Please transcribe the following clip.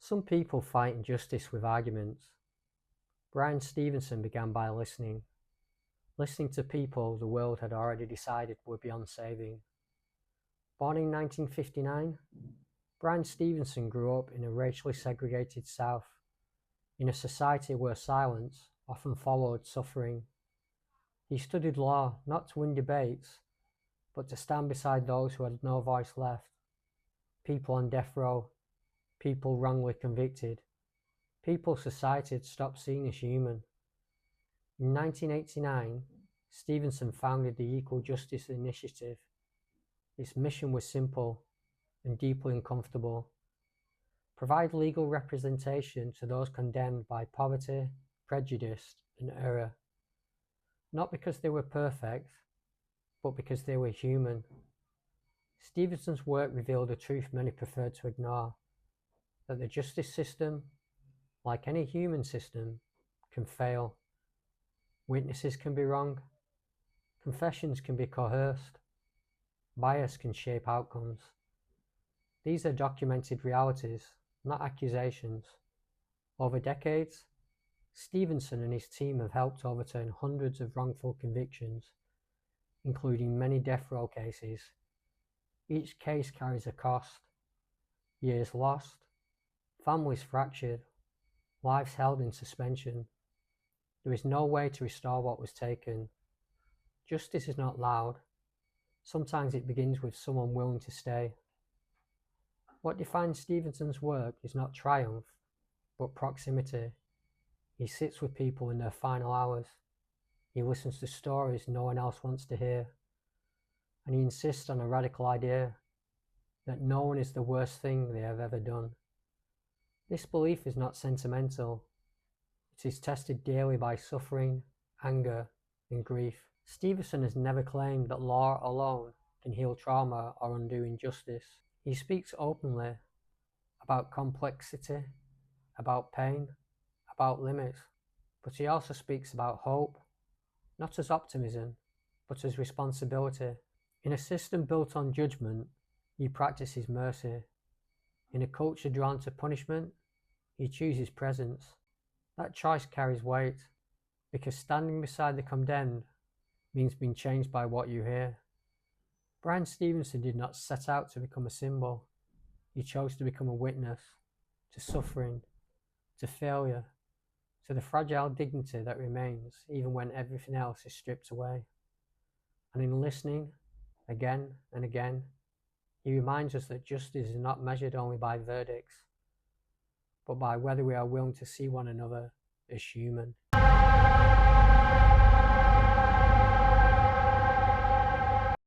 Some people fight injustice with arguments. Bryan Stevenson began by listening to people the world had already decided were beyond saving. Born in 1959, Bryan Stevenson grew up in a racially segregated South, in a society where silence often followed suffering. He studied law not to win debates, but to stand beside those who had no voice left. People on death row, people wrongly convicted, people society had stopped seeing as human. In 1989, Stevenson founded the Equal Justice Initiative. Its mission was simple and deeply uncomfortable: provide legal representation to those condemned by poverty, prejudice, and error, not because they were perfect, but because they were human. Stevenson's work revealed a truth many preferred to ignore: that the justice system, like any human system, can fail. Witnesses can be wrong, confessions can be coerced, bias can shape outcomes. These are documented realities, not accusations. Over decades, Stevenson and his team have helped overturn hundreds of wrongful convictions, including many death row cases. Each case carries a cost: years lost, families fractured, lives held in suspension. There is no way to restore what was taken. Justice is not loud. Sometimes it begins with someone willing to stay. What defines Stevenson's work is not triumph, but proximity. He sits with people in their final hours. He listens to stories no one else wants to hear. And he insists on a radical idea: that no one is the worst thing they have ever done. This belief is not sentimental. It is tested daily by suffering, anger, and grief. Stevenson has never claimed that law alone can heal trauma or undo injustice. He speaks openly about complexity, about pain, about limits, but he also speaks about hope, not as optimism, but as responsibility. In a system built on judgment, he practices mercy. In a culture drawn to punishment, he chooses presence. That choice carries weight, because standing beside the condemned means being changed by what you hear. Bryan Stevenson did not set out to become a symbol. He chose to become a witness to suffering, to failure, to the fragile dignity that remains even when everything else is stripped away. And in listening, again and again, he reminds us that justice is not measured only by verdicts, but by whether we are willing to see one another as human.